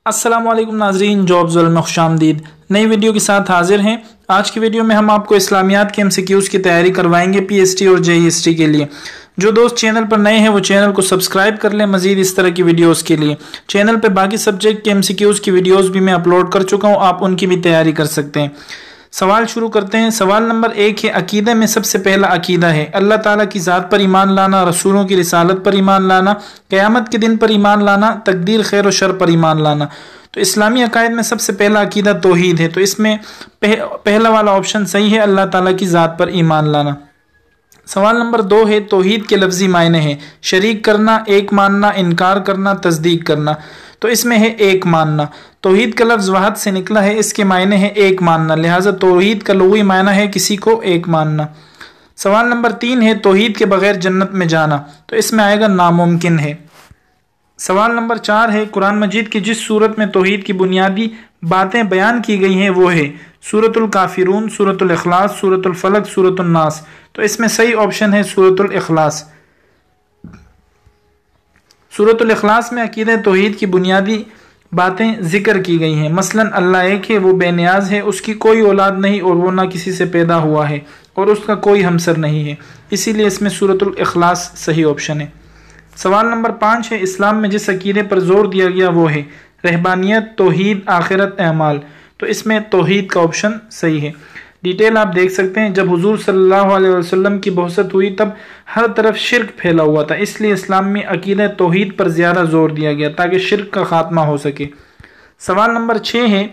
अस्सलाम वालेकुम नाजरीन, जॉब्स वर्ल्ड में खुशामदीद। नई वीडियो के साथ हाजिर हैं। आज की वीडियो में हम आपको इस्लामियात के एमसीक्यूज़ की तैयारी करवाएंगे पीएसटी और जेईएसटी के लिए। जो दोस्त चैनल पर नए हैं वो चैनल को सब्सक्राइब कर लें मजीद इस तरह की वीडियोस के लिए। चैनल पर बाकी सब्जेक्ट के एमसीक्यूज़ की वीडियोस भी मैं अपलोड कर चुका हूँ, आप उनकी भी तैयारी कर सकते हैं। सवाल शुरू करते हैं। सवाल नंबर 1 है, अकीदे में सबसे पहला अकीदा है अल्लाह ताला की ज़ात पर ईमान लाना, रसूलों की रिसालत पर ईमान लाना, क़यामत के दिन पर ईमान लाना, तकदीर खैर और शर पर ईमान लाना। तो इस्लामी अकायद में सबसे पहला अकीदा तौहीद है, तो इसमें पहला वाला ऑप्शन सही है, अल्लाह ताला की ज़ात पर ईमान लाना। सवाल नंबर 2 है, तौहीद के लफ्जी मायने हैं शरीक करना, एक मानना, इनकार करना, तस्दीक करना। तो इसमें है एक मानना। तौहीद का लफ्ज़ वहद से निकला है, इसके मायने हैं एक मानना, लिहाजा तौहीद का लुग़वी मायना है किसी को एक मानना। सवाल नंबर 3 है, तौहीद के बगैर जन्नत में जाना, तो इसमें आएगा नामुमकिन है। सवाल नंबर 4 है, कुरान मजीद की जिस सूरत में तौहीद की बुनियादी बातें बयान की गई हैं वो है सूरतुल काफिरून, सूरतुल इखलास, सूरतुल फलक, सूरतुल नास। तो इसमें सही ऑप्शन है सूरतुल इखलास। सूरतुल इखलास में अकीदे तौहीद की बुनियादी बातें जिक्र की गई हैं, मसलन अल्लाह एक है, वो बेनियाज है, उसकी कोई औलाद नहीं और वो ना किसी से पैदा हुआ है और उसका कोई हमसर नहीं है, इसीलिए इसमें सूरतुल इखलास सही ऑप्शन है। सवाल नंबर 5 है, इस्लाम में जिस अकीदे पर जोर दिया गया वो है रहबानियत, तौहीद, आखिरत, अमाल। तो इसमें तौहीद का ऑप्शन सही है। डिटेल आप देख सकते हैं, जब हुजूर सल्लल्लाहु अलैहि वसल्लम की बहुसत हुई तब हर तरफ शिर्क फैला हुआ था, इसलिए इस्लाम में अकीदा तौहीद पर ज़्यादा जोर दिया गया ताकि शिर्क का खात्मा हो सके। सवाल नंबर 6 है,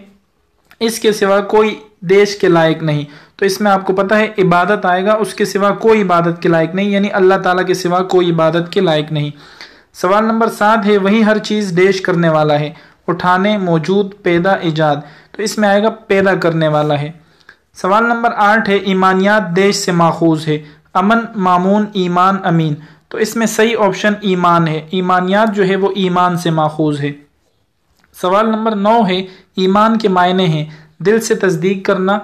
इसके सिवा कोई देश के लायक नहीं। तो इसमें आपको पता है इबादत आएगा, उसके सिवा कोई इबादत के लायक नहीं, यानी अल्लाह ताला के सिवा कोई इबादत के लायक नहीं। सवाल नंबर 7 है, वही हर चीज़ देश करने वाला है उठाने, मौजूद, पैदा, ईजाद। तो इसमें आएगा पैदा करने वाला है। सवाल नंबर 8 है, ईमानियात देश से माखूज है अमन, मामून, ईमान, अमीन। तो इसमें सही ऑप्शन ईमान है, ईमानियात जो है वो ईमान से माखूज है। सवाल नंबर 9 है, ईमान के मायने हैं दिल से तस्दीक करना,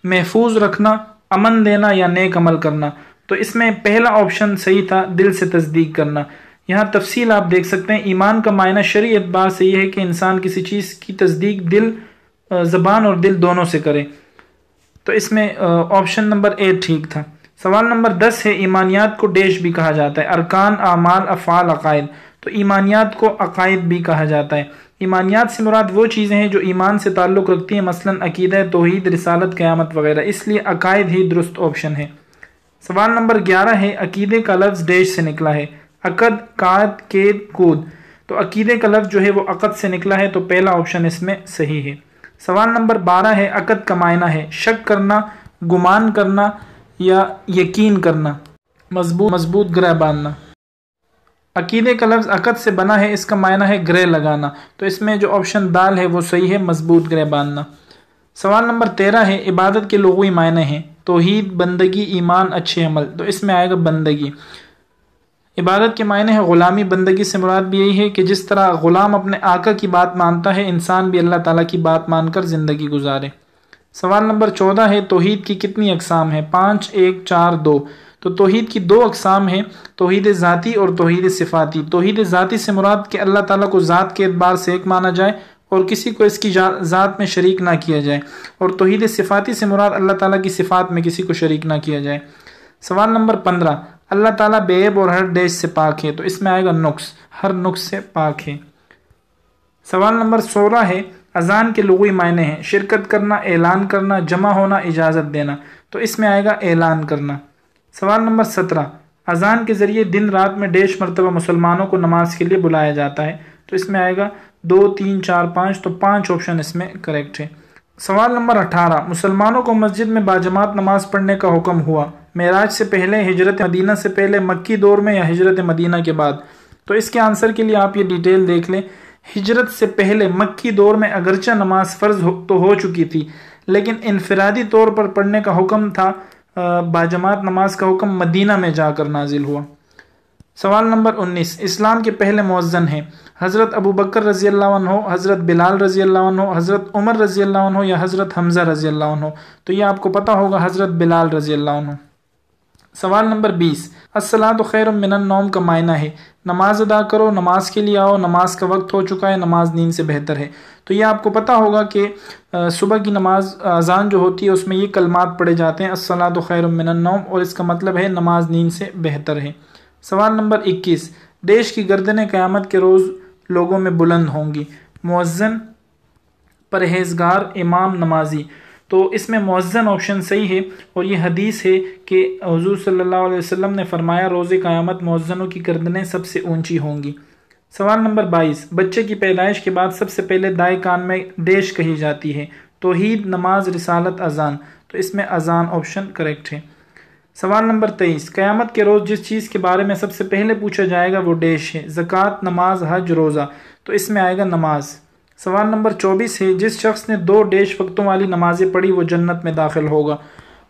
महफूज रखना, अमन देना या नेक अमल करना। तो इसमें पहला ऑप्शन सही था, दिल से तस्दीक करना। यहाँ तफसील आप देख सकते हैं, ईमान का मायना शरई एतबार से यह है कि इंसान किसी चीज़ की तस्दीक दिल, ज़बान और दिल दोनों से करे। तो इसमें ऑप्शन नंबर 8 ठीक था। सवाल नंबर 10 है, ईमानियात को डैश भी कहा जाता है अरकान, आमाल, अफ़ाल, अकायद। तो ईमानियात को अकायद भी कहा जाता है। ईमानियात से मुराद वो चीज़ें हैं जो ईमान से ताल्लुक़ रखती हैं, मसलन अकीदा, तौहीद, रिसालत, क़यामत वगैरह, इसलिए अकायद ही दुरुस्त ऑप्शन है। सवाल नंबर 11 है, अकीदे का लफ्ज़ डैश से निकला है अकद, काद, केद, कूद। तो अकीदे का लफ्ज़ जो है वो अकद से निकला है, तो पहला ऑप्शन इसमें सही है। सवाल नंबर 12 है, अकद का मायना है शक करना, गुमान करना या यकीन करना, मजबूत ग्रह बांधना। अकीदे का लफ्ज़ अकद से बना है, इसका मायना है ग्रह लगाना, तो इसमें जो ऑप्शन दाल है वो सही है, मजबूत ग्रह बांधना। सवाल नंबर 13 है, इबादत के लुग़वी मायने हैं तौहीद, बंदगी, ईमान, अच्छे अमल। तो इसमें आएगा बंदगी। इबादत के मायने हैं ग़ुलामी, बंदगी से मुराद भी यही है कि जिस तरह ग़ुलाम अपने आका की बात मानता है, इंसान भी अल्लाह ताला की बात मानकर ज़िंदगी गुजारे। सवाल नंबर 14 है, तौहीद की कितनी अक़साम है 5, 1, 4, 2। तो तौहीद की 2 अक़साम हैं, तौहीद ज़ाती और तौहीद सिफ़ाती। तौहीद ज़ाती से मुराद कि अल्लाह ताला को ज़ात के एतबार से एक माना जाए और किसी को इसकी ज़ात में शरीक ना किया जाए, और तौहीद सिफ़ाती से मुराद अल्लाह ताला की सिफ़ात में किसी को शरीक ना किया जाए। सवाल नंबर 15, अल्लाह ताला बेऐब और हर डैश से पाक है। तो इसमें आएगा नुक्स, हर नुक्स से पाक है। सवाल नंबर 16 है, अजान के लुग़वी मायने हैं शिरकत करना, ऐलान करना, जमा होना, इजाज़त देना। तो इसमें आएगा ऐलान करना। सवाल नंबर 17, अजान के ज़रिए दिन रात में डैश मरतबा मुसलमानों को नमाज के लिए बुलाया जाता है। तो इसमें आएगा 2, 3, 4, 5। तो 5 ऑप्शन इसमें करेक्ट है। सवाल नंबर 18, मुसलमानों को मस्जिद में बाजमात नमाज पढ़ने का हुक्म हुआ मेराज से पहले, हिजरत मदीना से पहले, मक्की दौर में या हिजरत मदीना के बाद। तो इसके आंसर के लिए आप ये डिटेल देख लें। हिजरत से पहले मक्की दौर में अगरचा नमाज फ़र्ज तो हो चुकी थी, लेकिन इनफरादी तौर पर पढ़ने का हुक्म था, बाजमात नमाज का हुक्म मदीना में जाकर नाजिल हुआ। सवाल नंबर 19, इस्लाम के पहले मुअज्जिन हैं हज़रत अबू बकर रज़ी अल्लाह अन्हु, हज़रत बिलाल रज़ी अल्लाह अन्हु, हज़रत उमर रज़ी अल्लाह अन्हु या हज़रत हमज़ा रज़ी अल्लाह अन्हु। तो ये आपको पता होगा हज़रत बिलाल रज़ी अल्लाह अन्हु। सवाल नंबर 20, अस्सलातु खैरुम मिनन नौम का मायना है नमाज अदा करो, नमाज के लिए आओ, नमाज का वक्त हो चुका है, नमाज नींद से बेहतर है। तो ये आपको पता होगा कि सुबह की नमाज अजान जो होती है उसमें ये कलमात पढ़े जाते हैं, अस्सलातु खैरुम मिनन नौम, और इसका मतलब है नमाज नींद से बेहतर है। सवाल नंबर 21, देश की गर्दनें क़यामत के रोज़ लोगों में बुलंद होंगी, मुअज्जिन, परहेजगार, इमाम, नमाजी। तो इसमें मुअज्जिन ऑप्शन सही है, और ये हदीस है कि हुज़ूर सल्लल्लाहु अलैहि वसल्लम ने फरमाया रोज़े क़यामत मुअज्जिनों की गर्दनें सबसे ऊंची होंगी। सवाल नंबर 22, बच्चे की पैदाइश के बाद सबसे पहले दाएं कान में देश कही जाती है, तौहीद, नमाज, रिसालत, अजान। तो इसमें अजान ऑप्शन करेक्ट है। सवाल नंबर 23, क़यामत के रोज़ जिस चीज़ के बारे में सबसे पहले पूछा जाएगा वो देश है, ज़कात, नमाज, हज, रोज़ा। तो इसमें आएगा नमाज। सवाल नंबर 24 है, जिस शख्स ने 2 देश वक्तों वाली नमाजें पढ़ी वो जन्नत में दाखिल होगा।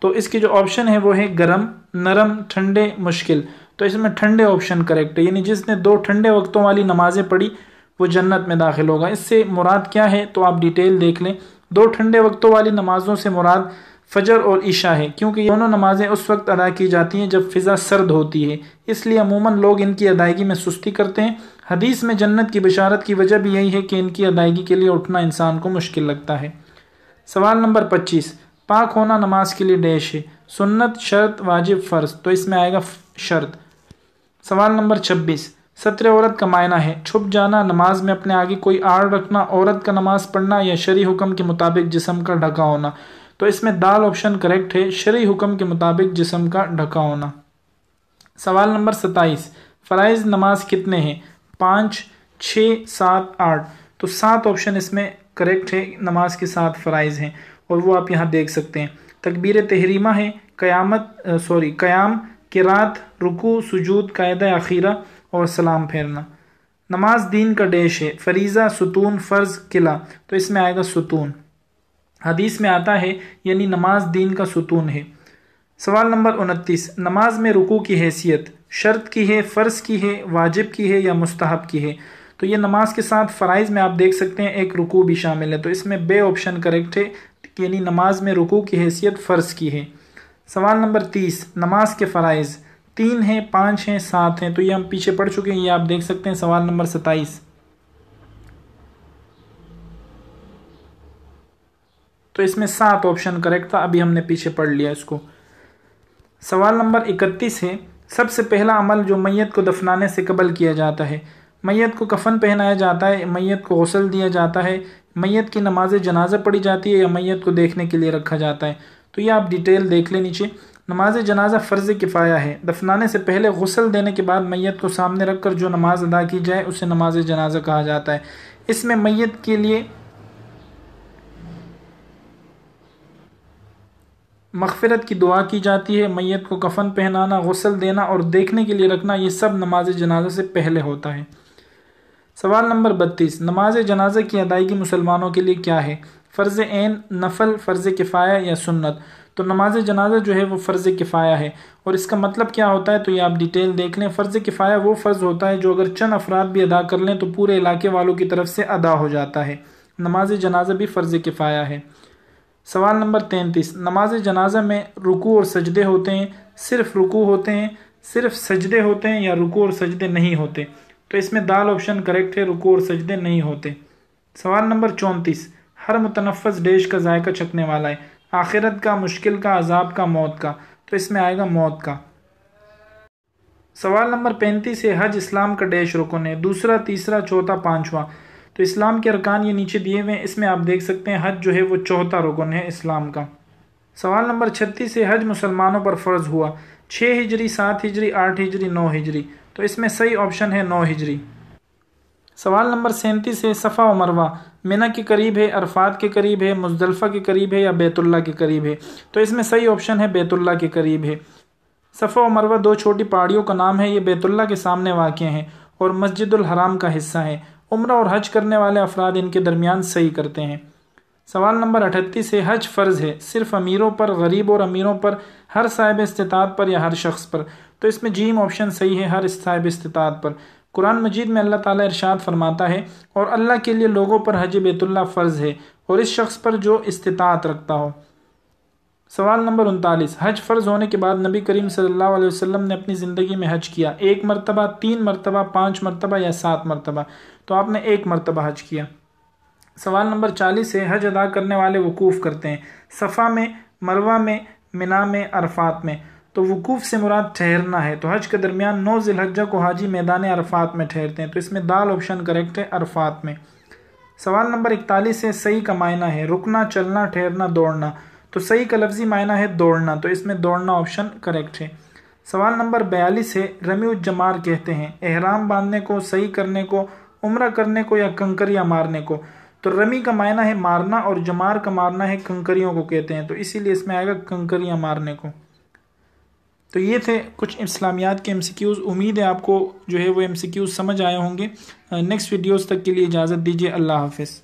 तो इसकी जो ऑप्शन है वो है गरम, नरम, ठंडे, मुश्किल। तो इसमें ठंडे ऑप्शन करेक्ट है, यानी जिसने 2 ठंडे वक्तों वाली नमाजें पढ़ी वो जन्नत में दाखिल होगा। इससे मुराद क्या है तो आप डिटेल देख लें। 2 ठंडे वक्तों वाली नमाजों से मुराद फजर और इशा है, क्योंकि दोनों नमाजें उस वक्त अदा की जाती हैं जब फिज़ा सर्द होती है, इसलिए अमूमन लोग इनकी अदायगी में सुस्ती करते हैं। हदीस में जन्नत की बशारत की वजह भी यही है कि इनकी अदायगी के लिए उठना इंसान को मुश्किल लगता है। सवाल नंबर 25, पाक होना नमाज के लिए डैश है, सुन्नत, शर्त, वाजिब, फ़र्ज। तो इसमें आएगा शर्त। सवाल नंबर 26, सत्र औरत का मायना है छुप जाना, नमाज में अपने आगे कोई आड़ रखना, औरत का नमाज पढ़ना, या शरई हुक्म के मुताबिक जिस्म का ढका होना। तो इसमें दाल ऑप्शन करेक्ट है, शरई हुक्म के मुताबिक जिस्म का ढका होना। सवाल नंबर 27, फ़राइज़ नमाज कितने हैं, 5, 6, 7, 8। तो 7 ऑप्शन इसमें करेक्ट है, नमाज के 7 फ़राइज़ हैं, और वो आप यहाँ देख सकते हैं। तकबीर तहरीमा है, क़याम, क़िरात, रुकू, सुजूद, कायदा अखीरा, और सलाम फेरना। नमाज दीन का डैश है, फरीज़ा, सुतून, फ़र्ज़, किला। तो इसमें आएगा सुतून। हदीस में आता है यानी नमाज दीन का सुतून है। सवाल नंबर 29, नमाज में रुकू की हैसियत शर्त की है, फ़र्ज़ की है, वाजिब की है, या मुस्तहब की है। तो ये नमाज के साथ फ़राइज़ में आप देख सकते हैं एक रुकू भी शामिल है, तो इसमें बे ऑप्शन करेक्ट है, यानी नमाज में रुकू की हैसियत फ़र्ज़ की है। सवाल नंबर 30, नमाज के फ़राइज़ 3 हैं, 5 हैं, 7 हैं। तो ये हम पीछे पढ़ चुके हैं, ये आप देख सकते हैं सवाल नंबर 27। तो इसमें 7 ऑप्शन करेक्ट था, अभी हमने पीछे पढ़ लिया इसको। सवाल नंबर 31 है, सबसे पहला अमल जो मैयत को दफनाने से कबल किया जाता है, मैयत को कफन पहनाया जाता है, मैयत को गुस्ल दिया जाता है, मैयत की नमाज जनाजा पढ़ी जाती है, या मैयत को देखने के लिए रखा जाता है। तो ये आप डिटेल देख लें नीचे। नमाज जनाजा फ़र्ज़ किफ़ाया है, दफनाने से पहले गुस्ल देने के बाद मैयत को सामने रख कर जो नमाज अदा की जाए उसे नमाज जनाजा कहा जाता है। इसमें मैयत के लिए मग़फ़िरत की दुआ की जाती है, मैयत को कफन पहनाना, गुस्ल देना और देखने के लिए रखना, ये सब नमाज जनाजा से पहले होता है। सवाल नंबर 32, नमाज जनाजा की अदायगी मुसलमानों के लिए क्या है, फ़र्ज़ ऐन, नफल, फ़र्ज़ किफ़ाया, या सुन्नत। तो नमाज जनाजा जो है वो फ़र्ज़ किफ़ाया है, और इसका मतलब क्या होता है तो ये आप डिटेल देख लें। फ़र्ज़ किफ़ाया वो फ़र्ज़ होता है जो अगर चंद अफराद भी अदा कर लें तो पूरे इलाके वालों की तरफ से अदा हो जाता है। नमाज जनाजा भी फ़र्ज़ किफ़ाया है। सवाल नंबर 33, नमाज जनाजा में रुकू और सजदे होते हैं, सिर्फ रुकू होते हैं, सिर्फ सजदे होते हैं, या रुकू और सजदे नहीं होते। तो इसमें दाल ऑप्शन करेक्ट है, रुकू और सजदे नहीं होते। सवाल नंबर 34, हर मुतनफ़्फ़स देश का जायका चखने वाला है, आखिरत का, मुश्किल का, अजाब का, मौत का। तो इसमें आएगा मौत का। सवाल नंबर 35 है, हज इस्लाम का डैश रुकन है, दूसरा, तीसरा, चौथा, पाँचवा। तो इस्लाम के अरकान ये नीचे दिए हुए हैं, इसमें आप देख सकते हैं हज जो है वो चौथा रुकन है इस्लाम का। सवाल नंबर 36 है, हज मुसलमानों पर फ़र्ज़ हुआ 6 हिजरी, 7 हिजरी, 8 हिजरी, 9 हिजरी। तो इसमें सही ऑप्शन है 9 हिजरी। सवाल नंबर 37 है, सफ़ा और मरवा मिना के करीब है, अरफात के करीब है, मुज़दलिफ़ा के करीब है, या बैतुल्लाह के करीब है। तो इसमें सही ऑप्शन है बैतुल्लाह के करीब है। सफ़ा और मरवा 2 छोटी पहाड़ियों का नाम है, ये बैतुल्लाह के सामने वाक़या हैं और मस्जिदुल हराम का हिस्सा है। उम्रा और हज करने वाले अफराद इनके दरमियान सही करते हैं। सवाल नंबर 38 है, हज फ़र्ज़ है सिर्फ अमीरों पर, गरीब और अमीरों पर, हर साहिब इस्तिताअत पर, या हर शख्स पर। तो इसमें जीम ऑप्शन सही है, हर साहिब इस्तिताअत पर। कुरान मजीद में अल्लाह ताला इरशाद फरमाता है, और अल्लाह के लिए लोगों पर हज बैतुल्लाह फ़र्ज़ है, और इस शख्स पर जो इस्तिताअत रखता हो। سوال نمبر 39، حج فرض ہونے کے بعد نبی کریم صلی اللہ علیہ وسلم نے اپنی زندگی میں حج کیا 1 مرتبہ، 3 مرتبہ، 5 مرتبہ یا 7 مرتبہ؟ تو آپ نے 1 مرتبہ حج کیا۔ سوال نمبر 40 ہے، حج ادا کرنے والے وقوف کرتے ہیں صفا میں، مروہ میں، منا میں، عرفات میں؟ تو وقوف سے مراد ٹھہرنا ہے، تو حج کے درمیان 9 ذی الحجہ کو حاجی میدان عرفات میں ٹھہرتے ہیں، تو اس میں دال آپشن کریکٹ ہے، عرفات میں۔ سوال نمبر 41 ہے، صحیح کا معنی ہے رکنا، چلنا، ٹھہرنا، دوڑنا؟ تو صحیح کا لفظی معنی ہے دوڑنا، تو اس میں دوڑنا آپشن کریکٹ ہے۔ سوال نمبر 42 ہے، رمی الجمار کہتے ہیں احرام باندھنے کو، صحیح کرنے کو، عمرہ کرنے کو، یا کنکریاں مارنے کو؟ تو رمی کا معنی ہے مارنا اور جمار کا مارنا ہے کنکریوں کو کہتے ہیں، تو اسی لیے اس میں آئے گا کنکریاں مارنے کو۔ تو یہ تھے کچھ اسلامیات کے MCQs، امید ہے آپ کو جو ہے وہ MCQs سمجھ آئے ہوں گے۔ نیکسٹ ویڈیوز تک کے لیے اجازت دیجیے، اللہ حافظ۔